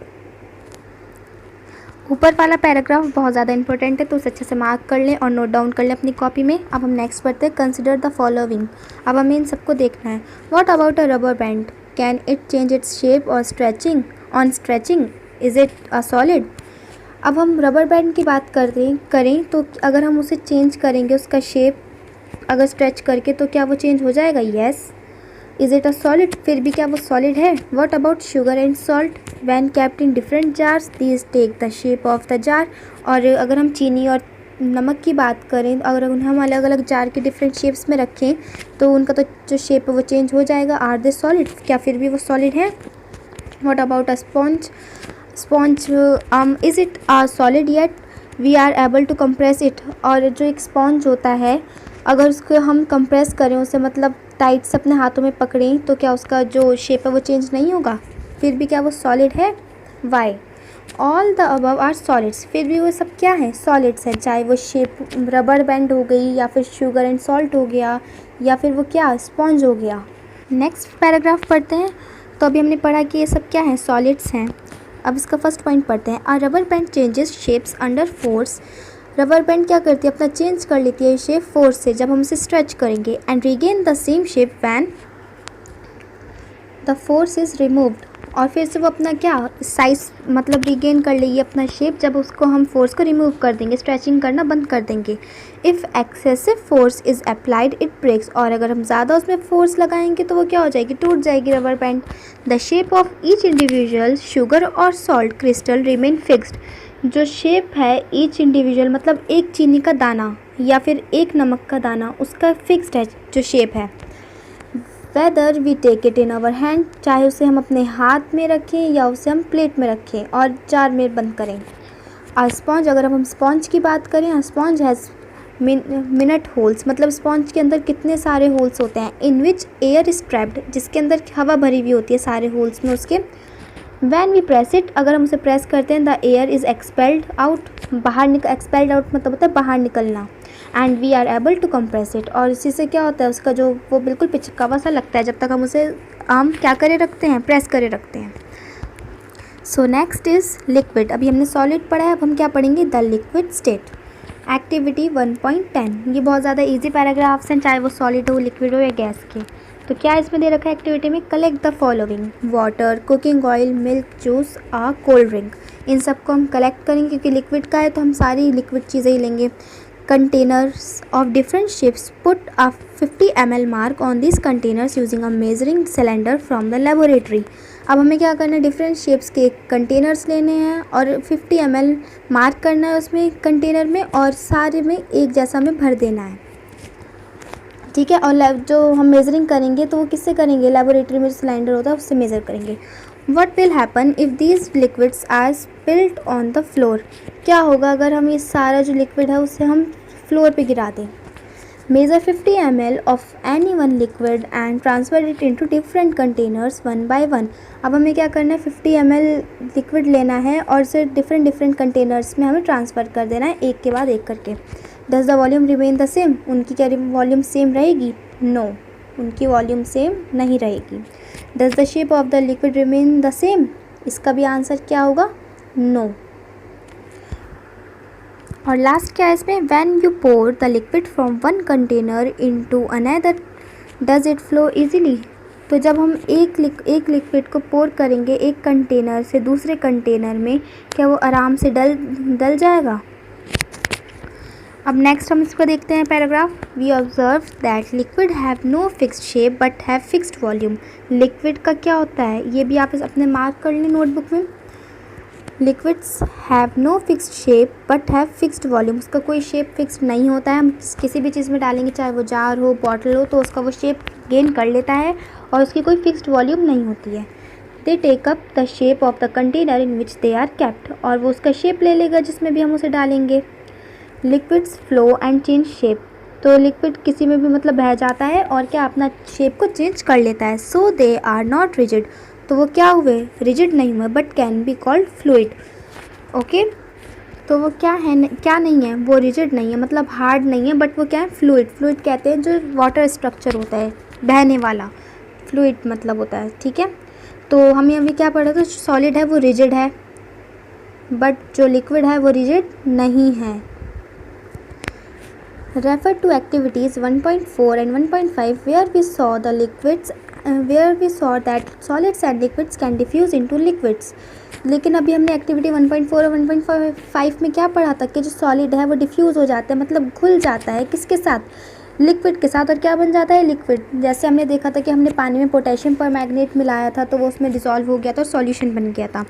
ऊपर वाला पैराग्राफ बहुत ज़्यादा इंपॉर्टेंट है, तो उसे अच्छे से मार्क कर लें और नोट डाउन कर लें अपनी कॉपी में। अब हम नेक्स्ट पढ़ते हैं, कंसिडर द फॉलोइंग। अब हमें इन सबको देखना है। What about a rubber band, can it change its shape और stretching, on stretching is it a solid. अब हम रबर बैंड की बात करें तो अगर हम उसे चेंज करेंगे, उसका शेप अगर स्ट्रेच करके, तो क्या वो चेंज हो जाएगा, yes. Is it a solid, फिर भी क्या वो सॉलिड है। What about sugar and salt, when kept in different jars these take the shape of the jar, और अगर हम चीनी और नमक की बात करें, अगर उन्हें हम अलग अलग जार के डिफरेंट शेप्स में रखें तो उनका तो जो शेप है वो चेंज हो जाएगा। आर दे सॉलिड, क्या फिर भी वो सॉलिड है। What about a sponge, is it a solid yet we are able to compress it, और जो एक स्पॉन्ज होता है अगर उसको हम कंप्रेस करें, उसे मतलब टाइट से अपने हाथों में पकड़ें, तो क्या उसका जो शेप है वो चेंज नहीं होगा, फिर भी क्या वो सॉलिड है। Why all the above are solids, फिर भी वो सब क्या है, सॉलिड्स हैं, चाहे वो शेप रबर बैंड हो गई या फिर शुगर एंड सॉल्ट हो गया या फिर वो क्या स्पॉन्ज हो गया। नेक्स्ट पैराग्राफ पढ़ते हैं। तो अभी हमने पढ़ा कि ये सब क्या है, सॉलिड्स हैं। अब इसका फर्स्ट पॉइंट पढ़ते हैं। A rubber band changes shapes under force, rubber band क्या करती है, अपना चेंज कर लेती है शेप फोर्स से, जब हम उसे स्ट्रेच करेंगे। And regain the same shape when the force is removed, और फिर से वो अपना क्या साइज मतलब रिगेन कर लेगी अपना शेप, जब उसको हम फोर्स को रिमूव कर देंगे, स्ट्रेचिंग करना बंद कर देंगे। If excessive force is applied it breaks, और अगर हम ज़्यादा उसमें फोर्स लगाएंगे तो वो क्या हो जाएगी, टूट जाएगी rubber band. The shape of each individual sugar और सॉल्ट क्रिस्टल रिमेन फिक्स्ड, जो शेप है ईच इंडिविजुअल मतलब एक चीनी का दाना या फिर एक नमक का दाना, उसका फिक्स्ड है जो शेप है। Whether we take it in our hand, चाहे उसे हम अपने हाथ में रखें या उसे हम प्लेट में रखें और जार में बंद करें। आ स्पॉन्ज, अगर हम स्पॉन्ज की बात करें, स्पॉन्ज हैज़ मिनट होल्स, मतलब स्पॉन्ज के अंदर कितने सारे होल्स होते हैं। इन विच एयर इज ट्रैप्ड, जिसके अंदर हवा भरी हुई होती है सारे होल्स में उसके। वैन वी प्रेस इट, अगर हम उसे प्रेस करते हैं, the air is expelled out, बाहर एक्सपेल्ड आउट मतलब होता है बाहर निकलना। And we are able to compress it, और इसी से क्या होता है उसका जो वो बिल्कुल पिचकावा सा लगता है जब तक हम उसे क्या करे रखते हैं, प्रेस करे रखते हैं। So next is liquid. अभी हमने सॉलिड पढ़ा है, अब हम क्या पढ़ेंगे, द लिक्विड स्टेट। एक्टिविटी 1.10, ये बहुत ज़्यादा इजी पैराग्राफ्स हैं, चाहे वो सॉलिड हो, लिक्विड हो या गैस के। तो क्या इसमें दे रखा है एक्टिविटी में, collect the following, water, cooking oil, milk, juice, cold drink. इन सबको हम कलेक्ट करेंगे क्योंकि लिक्विड का है तो हम सारी लिक्विड चीज़ें ही लेंगे। Containers of different shapes, put a 50 ml mark on this containers using a measuring cylinder from the laboratory. अब हमें क्या करना है, डिफरेंट शेप्स के कंटेनर्स लेने हैं और 50 ml मार्क करना है उसमें कंटेनर में, और सारे में एक जैसा हमें भर देना है, ठीक है। और जो हम मेजरिंग करेंगे तो वो किससे करेंगे, लेबोरेटरी में जो सिलेंडर होता है उससे मेज़र करेंगे। What will happen if these liquids are spilled on the floor, क्या होगा अगर हम ये सारा जो लिक्विड है उसे हम फ्लोर पे गिरा दें। Measure 50 ml of any one liquid and transfer it into different containers one by one. अब हमें क्या करना है, 50 ml लिक्विड लेना है और इसे डिफरेंट कंटेनर्स में हमें ट्रांसफ़र कर देना है एक के बाद एक करके। Does the volume remain the same, उनकी क्या वॉल्यूम सेम रहेगी, नो, उनकी वॉल्यूम सेम नहीं रहेगी। Does the shape of the liquid remain the same, इसका भी आंसर क्या होगा, नो। और लास्ट क्या है इसमें, when you pour the liquid from one container into another does it flow easily. तो जब हम एक लिक्विड को पोर करेंगे एक कंटेनर से दूसरे कंटेनर में, क्या वो आराम से डल जाएगा। अब नेक्स्ट हम इसको देखते हैं paragraph. We observe that liquid have no fixed shape but have fixed volume. Liquid का क्या होता है, ये भी आप अपने मार्क कर लें नोटबुक में। Liquids have no fixed shape but have fixed volume, उसका कोई शेप फिक्स्ड नहीं होता है। हम किसी भी चीज़ में डालेंगे, चाहे वो जार हो, बॉटल हो, तो उसका वो शेप गेन कर लेता है और उसकी कोई फिक्स्ड वॉल्यूम नहीं होती है। They take up the shape of the container in which they are kept, और वो उसका शेप ले लेगा जिसमें भी हम उसे डालेंगे। Liquids flow and change shape, तो लिक्विड किसी में भी मतलब बह जाता है और क्या अपना शेप को चेंज कर लेता है। सो दे आर नॉट रिजिड, तो वो क्या हुए, रिजिड नहीं हुए, but can be called fluid. Okay, तो वो क्या है, क्या नहीं है, वो रिजिड नहीं है मतलब हार्ड नहीं है, बट वो क्या है, फ्लूइड। फ्लूइड कहते हैं जो वाटर स्ट्रक्चर होता है, बहने वाला, फ्लूइड मतलब होता है, ठीक है। तो हमें अभी क्या पढ़ा था, सॉलिड है वो रिजिड है, बट जो लिक्विड है वो रिजिड नहीं है। Refer to activities 1.4 and 1.5 where we saw that solids and liquids can diffuse into liquids। लेकिन अभी हमने एक्टिविटी 1.4 और 1.5 में क्या पढ़ा था कि जो सॉलिड है वो डिफ्यूज़ हो जाता है, मतलब घुल जाता है किसके साथ, लिक्विड के साथ, और क्या बन जाता है, लिक्विड। जैसे हमने देखा था कि हमने पानी में पोटेशियम परमैंगनेट मिलाया था तो वो उसमें डिसॉल्व हो गया था और सॉल्यूशन बन गया था।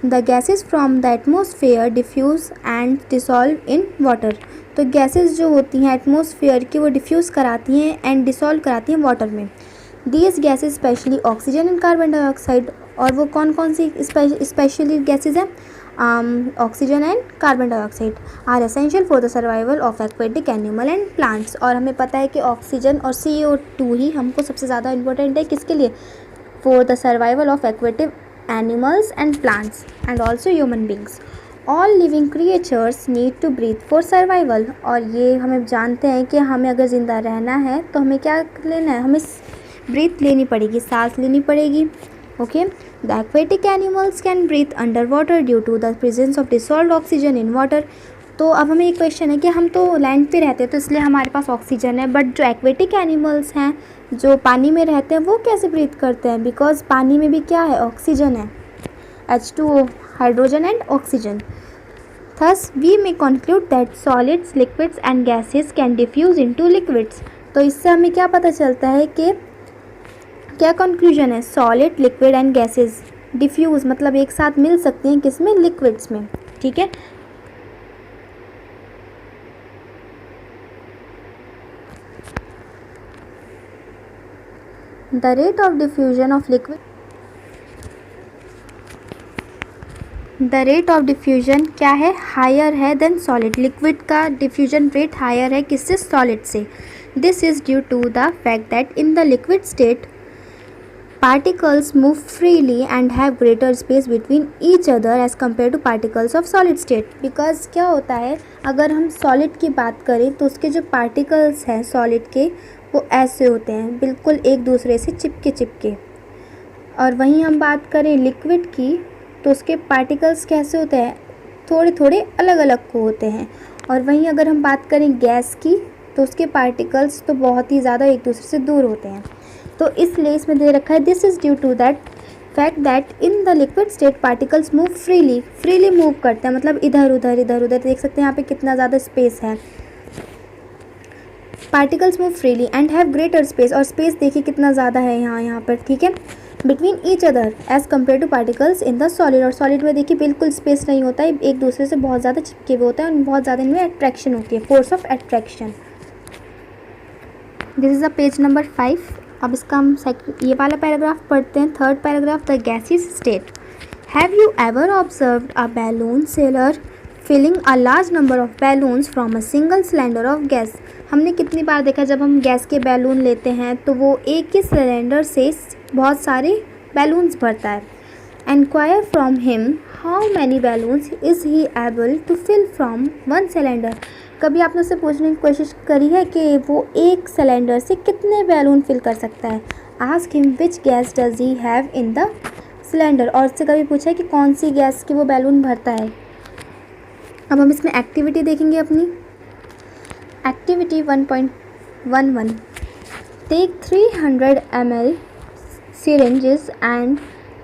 The gases from the atmosphere diffuse and dissolve in water, तो गैसेस जो होती हैं एटमॉस्फेयर की वो डिफ्यूज़ कराती हैं एंड डिसॉल्व कराती हैं वाटर में। These gases specially oxygen and carbon dioxide, और वो कौन कौन सी स्पेशली गैसेस हैं, oxygen and carbon dioxide are essential for the survival of aquatic animal and plants. और हमें पता है कि ऑक्सीजन और CO2 ही हमको सबसे ज़्यादा इंपॉर्टेंट है, किसके लिए, for the survival of aquatic animals and plants and also human beings. All living creatures need to breathe for survival, और ये हमें जानते हैं कि हमें अगर ज़िंदा रहना है तो हमें क्या लेना है, हमें ब्रीथ लेनी पड़ेगी, सांस लेनी पड़ेगी। Okay, the aquatic animals can breathe under water due to the presence of dissolved oxygen in water. तो अब हमें एक क्वेश्चन है कि हम तो लैंड पे रहते हैं तो इसलिए हमारे पास ऑक्सीजन है, बट जो एक्वेटिक एनिमल्स हैं जो पानी में रहते हैं वो कैसे ब्रीथ करते हैं, बिकॉज पानी में भी क्या है, ऑक्सीजन है, H2O, hydrogen and oxygen. Thus, we may conclude that solids, liquids and gases can diffuse into liquids। तो इससे हमें क्या पता चलता है कि क्या कंक्लूजन है, solid, liquid and gases diffuse मतलब एक साथ मिल सकते हैं किसमें, लिक्विड्स में, ठीक है। The rate of diffusion of liquid, the rate of diffusion क्या है, हायर है देन सॉलिड। लिक्विड का डिफ्यूजन रेट हायर है किससे, सॉलिड से। This is due to the fact that in the liquid state Particles move freely and have greater space between each other as compared to particles of solid state. Because क्या होता है, अगर हम solid की बात करें तो उसके जो पार्टिकल्स हैं सॉलिड के वो ऐसे होते हैं, बिल्कुल एक दूसरे से चिपके चिपके। और वहीं हम बात करें लिक्विड की तो उसके पार्टिकल्स कैसे होते हैं, थोड़े थोड़े अलग अलग को होते हैं। और वहीं अगर हम बात करें गैस की तो उसके पार्टिकल्स तो बहुत ही ज़्यादा एक दूसरे से दूर होते हैं। तो इसलिए इसमें दे रखा है this is due to that fact that in the liquid state particles move freely move करते हैं, मतलब इधर उधर देख सकते हैं यहाँ पे कितना ज़्यादा स्पेस है। Particles move freely and have greater space, और स्पेस देखिए कितना ज़्यादा है यहाँ पर, ठीक है, between each other as compare to particles in the solid. और सॉलिड में देखिए बिल्कुल स्पेस नहीं होता है, एक दूसरे से बहुत ज़्यादा चिपके हुए होता है और बहुत ज़्यादा इनमें अट्रैक्शन होती है, force of attraction. This is the page number 5। अब इसका हम ये वाला पैराग्राफ पढ़ते हैं। Third paragraph, the gaseous state. Have you ever observed a balloon seller filling a large number of balloons from a single cylinder of gas. हमने कितनी बार देखा जब हम गैस के बैलून लेते हैं तो वो एक ही सिलेंडर से बहुत सारे बैलून्स भरता है। Enquire from him how many balloons is he able to fill from one cylinder. कभी आपने उससे पूछने की कोशिश करी है कि वो एक सिलेंडर से कितने बैलून फिल कर सकता है। Ask him which gas does he have in the cylinder. और उससे कभी पूछा है कि कौन सी गैस के वो बैलून भरता है। अब हम इसमें एक्टिविटी देखेंगे अपनी। Activity 1.11, take 300 ml syringes and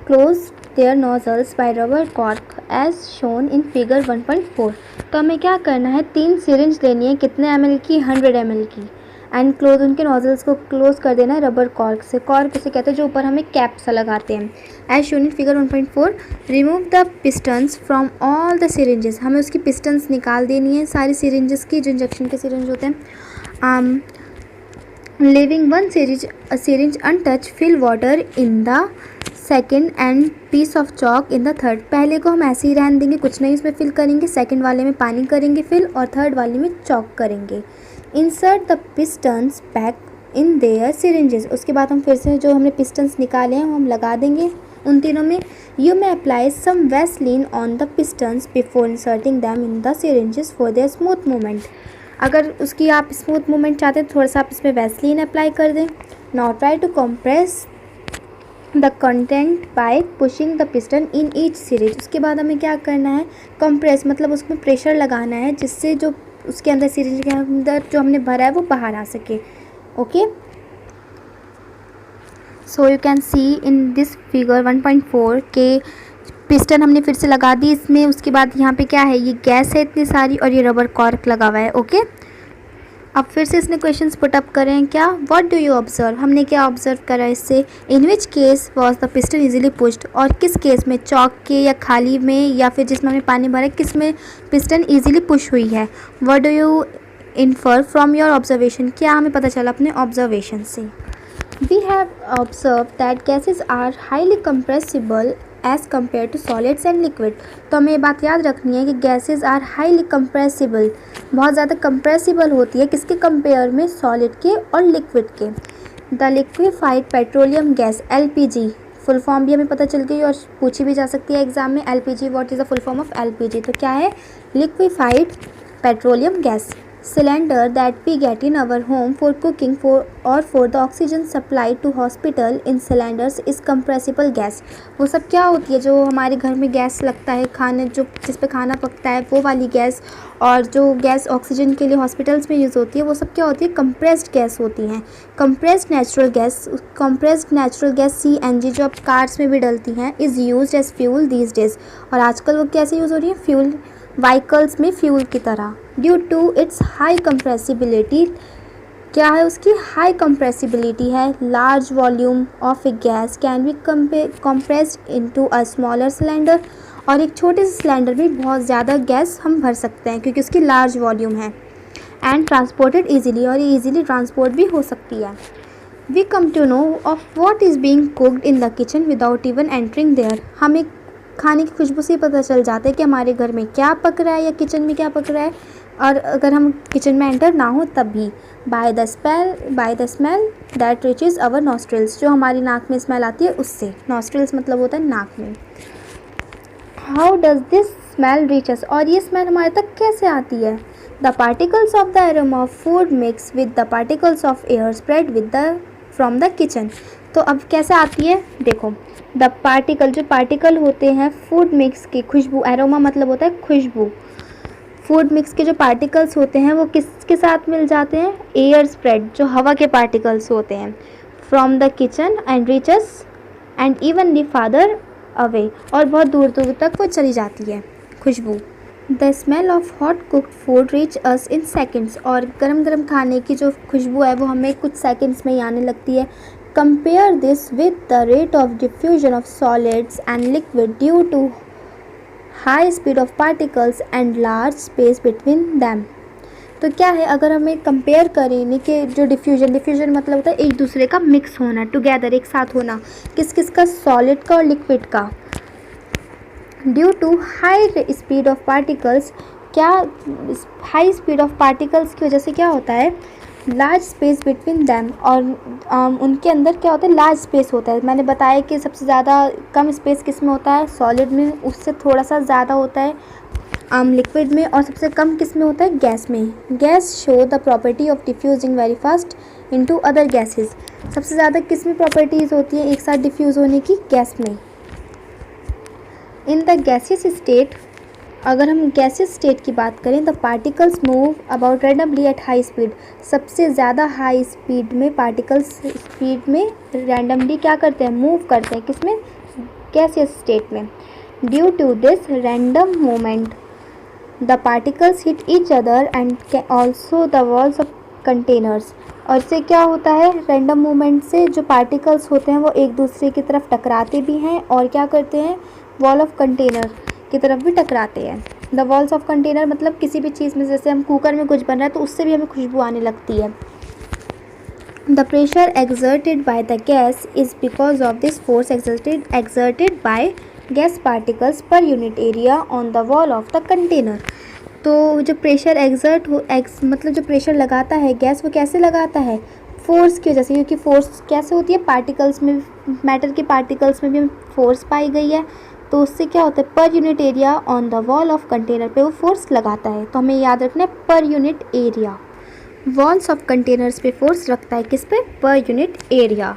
close their nozzles by rubber cork as shown in figure 1.4। तो हमें क्या करना है, 3 सिरिंज लेनी है, कितने ml की, 100 ml की, एंड क्लोज उनके नोजल्स को क्लोज कर देना है रबर कॉर्क से। कॉर्क उसे कहते हैं जो ऊपर हमें कैप सा लगाते हैं। As shown in figure 1.4, remove the pistons from all the syringes. हमें उसकी पिस्टन्स निकाल देनी है सारी सिरिंजेस की, जो इंजेक्शन के सिरिंज होते हैं। leaving one syringe untouched, fill water in the second and piece of chalk in the third। पहले को हम ऐसे ही रहने देंगे, कुछ नहीं इसमें फिल करेंगे, सेकंड वाले में पानी करेंगे फिल, और थर्ड वाले में चॉक करेंगे। Insert the pistons back in their syringes. उसके बाद हम फिर से जो हमने पिस्टन्स निकाले हैं वो हम लगा देंगे उन तीनों में। You may apply some vaseline on the pistons before inserting them in the syringes for their smooth movement. अगर उसकी आप स्मूथ मूवमेंट चाहते हैं थोड़ा सा आप इसमें वैसलीन अप्लाई कर दें। Now try to compress the content by pushing the piston in each syringe. उसके बाद हमें क्या करना है, कंप्रेस मतलब उसमें प्रेशर लगाना है जिससे जो उसके अंदर सिरिंज के अंदर जो हमने भरा है वो बाहर आ सके। Okay, so you can see in this figure 1.4 के पिस्टन हमने फिर से लगा दी इसमें। उसके बाद यहाँ पे क्या है, ये गैस है इतनी सारी और ये रबर कॉर्क लगा हुआ है। ओके, अब फिर से इसने क्वेश्चंस पुट अप करें। क्या, व्हाट डू यू ऑब्जर्व, हमने क्या ऑब्जर्व करा इससे। In which case was the piston easily pushed, और किस केस में, चौक के या खाली में या फिर जिसमें हमने पानी भरा है, किस में पिस्टन इजीली पुश हुई है। What do you infer from your observation, क्या हमें पता चला अपने ऑब्जर्वेशन से। We have observe that gases are highly compressible as compare to solids and liquid. तो हमें ये बात याद रखनी है कि गैसेज आर हाईली कंप्रेसिबल, बहुत ज़्यादा कंप्रेसिबल होती है, किसके कंपेयर में, सॉलिड के और लिक्विड के। The liquefied petroleum gas LPG, full form भी हमें पता चल गई और पूछी भी जा सकती है एग्जाम में। LPG, what is the full form of LPG, तो क्या है, liquefied petroleum gas. Cylinder that we get in our home for cooking और for the oxygen supply to hospital in cylinders is compressible gas. वो सब क्या होती है, जो हमारे घर में गैस लगता है, खाने जो जिस पे खाना पकता है वो वाली गैस, और जो गैस ऑक्सीजन के लिए हॉस्पिटल्स में यूज़ होती है वो सब क्या होती है, कंप्रेस्ड गैस होती हैं। कंप्रेस्ड नेचुरल गैस CNG जो अब कार्स में भी डलती हैं, is used as fuel these days. और आजकल वो कैसे यूज़ हो रही है, फ्यूल व्हीकल्स में फ्यूल की तरह। Due to its high compressibility, क्या है उसकी, हाई कंप्रेसिबिलिटी है। Large volume of a gas can be compressed into a smaller cylinder, और एक छोटे से सिलेंडर में बहुत ज़्यादा गैस हम भर सकते हैं क्योंकि उसकी लार्ज वॉल्यूम है। एंड ट्रांसपोर्टेड ईजिली, और ये ईजिली ट्रांसपोर्ट भी हो सकती है। We come to know of what is being cooked in the kitchen without even entering there. हमें खाने की खुशबू से पता चल जाता है कि हमारे घर में क्या पक रहा है या किचन में क्या पक रहा है और अगर हम किचन में एंटर ना हो तब भी। By the smell that reaches our nostrils, जो हमारी नाक में स्मेल आती है उससे। नॉस्ट्रिल्स मतलब होता है नाक में। How does this smell reaches, और ये स्मेल हमारे तक कैसे आती है? The particles of the aroma of food mix with the particles of air spread with the from the kitchen. तो अब कैसे आती है देखो, द पार्टिकल, जो पार्टिकल होते हैं फूड मिक्स की, खुशबू, एरोमा मतलब होता है खुशबू। फूड मिक्स के जो पार्टिकल्स होते हैं वो किसके साथ मिल जाते हैं? एयर स्प्रेड, जो हवा के पार्टिकल्स होते हैं, from the kitchen and reaches and evenly farther away, और बहुत दूर दूर तक वो चली जाती है खुशबू। The smell of hot cooked food reach us in seconds, और गरम गरम खाने की जो खुशबू है वो हमें कुछ सेकेंड्स में ही आने लगती है। Compare this with the rate of diffusion of solids and liquid due to high speed of particles and large space between them. तो क्या है, अगर हमें कंपेयर करें इन्हीं के जो डिफ्यूजन मतलब होता है एक दूसरे का मिक्स होना, टुगेदर, एक साथ होना, किस किस का? सॉलिड का और लिक्विड का। Due to high speed of particles, क्या हाई स्पीड ऑफ पार्टिकल्स की वजह से क्या होता है? लार्ज स्पेस बिटवीन दैम, और उनके अंदर क्या होता है? लार्ज स्पेस होता है। मैंने बताया कि सबसे ज़्यादा कम स्पेस किस में होता है? सॉलिड में, उससे थोड़ा सा ज़्यादा होता है लिक्विड में, और सबसे कम किस में होता है? गैस में। Gas show the property of diffusing very fast into other gases. सबसे ज़्यादा किस में प्रॉपर्टीज़ होती है एक साथ डिफ्यूज़ होने की? गैस में। इन द गैसियस स्टेट, अगर हम गैसियस स्टेट की बात करें, the particles move about randomly at high speed. सबसे ज़्यादा हाई स्पीड में पार्टिकल्स स्पीड में रैंडमली क्या करते हैं? मूव करते हैं। किस में? गैसियस स्टेट में। Due to this random movement the particles hit each other and also the walls of containers, और इससे क्या होता है? रैंडम मूवमेंट से जो पार्टिकल्स होते हैं वो एक दूसरे की तरफ टकराते भी हैं, और क्या करते हैं? वॉल ऑफ कंटेनर की तरफ भी टकराते हैं। द वॉल्स ऑफ कंटेनर मतलब किसी भी चीज़ में, जैसे हम कुकर में कुछ बन रहा है तो उससे भी हमें खुशबू आने लगती है। The pressure exerted by the gas is because of this force exerted by gas particles per unit area on the wall of the container. तो जो प्रेशर मतलब जो प्रेशर लगाता है गैस, वो कैसे लगाता है? फोर्स की वजह से, क्योंकि फोर्स कैसे होती है? पार्टिकल्स में, मैटर के पार्टिकल्स में भी फोर्स पाई गई है, तो उससे क्या होता है? Per unit area on the wall of container पे वो फोर्स लगाता है। तो हमें याद रखना है per unit area. Walls of containers पे फोर्स रखता है किस पे? Per unit area.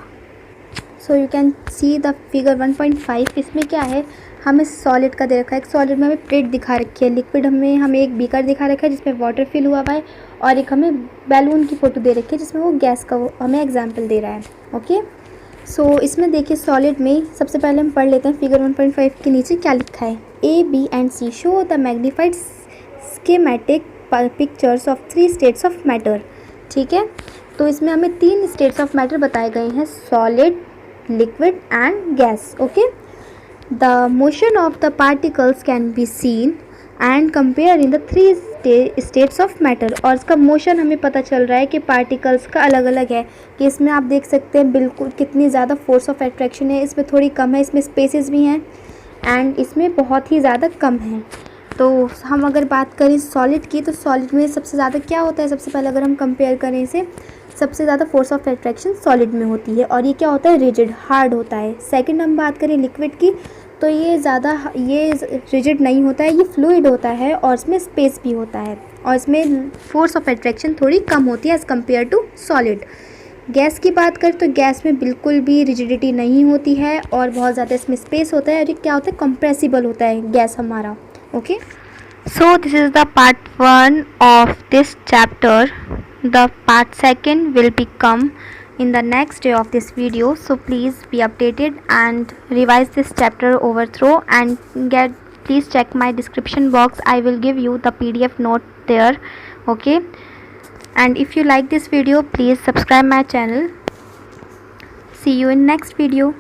So you can see the figure 1.5। इसमें क्या है? हमें सॉलिड का दे रखा है, एक सॉलिड में हमें प्लेट दिखा रखी है, लिक्विड हमें एक बीकर दिखा रखा है जिसमें वाटर फिल हुआ हुआ है, और एक हमें बैलून की फ़ोटो दे रखी है जिसमें वो गैस का वो हमें एग्जाम्पल दे रहा है। ओके, सो इसमें देखिए सॉलिड में सबसे पहले हम पढ़ लेते हैं फिगर 1.5 के नीचे क्या लिखा है। A, B and C show the magnified schematic pictures of 3 states of matter. ठीक है, तो इसमें हमें 3 स्टेट्स ऑफ मैटर बताए गए हैं, solid, liquid and gas. Okay, the motion of the particles can be seen and compare in the 3 states of matter, और इसका मोशन हमें पता चल रहा है कि पार्टिकल्स का अलग अलग है, कि इसमें आप देख सकते हैं बिल्कुल कितनी ज़्यादा फोर्स ऑफ अट्रैक्शन है, इसमें थोड़ी कम है, इसमें स्पेसेस भी हैं, एंड इसमें बहुत ही ज़्यादा कम है। तो हम अगर बात करें सॉलिड की, तो सॉलिड में सबसे ज़्यादा क्या होता है? सबसे पहले अगर हम कंपेयर करें इसे, सबसे ज़्यादा फोर्स ऑफ अट्रैक्शन सॉलिड में होती है, और ये क्या होता है? रिजिड, हार्ड होता है। सेकंड हम बात करें लिक्विड की, तो ये रिजिड नहीं होता है, ये फ्लूइड होता है, और इसमें स्पेस भी होता है, और इसमें फोर्स ऑफ अट्रैक्शन थोड़ी कम होती है as compare to solid. Gas की बात करें तो गैस में बिल्कुल भी रिजिडिटी नहीं होती है, और बहुत ज़्यादा इसमें स्पेस होता है, और ये क्या होता है? कंप्रेसिबल होता है गैस हमारा। Okay, so this is the part 1 of this chapter. The part 2 will become in the next day of this video, so please be updated and revise this chapter overthrow, and please check my description box. I will give you the PDF note there. Okay, and if you like this video, please subscribe my channel. See you in next video.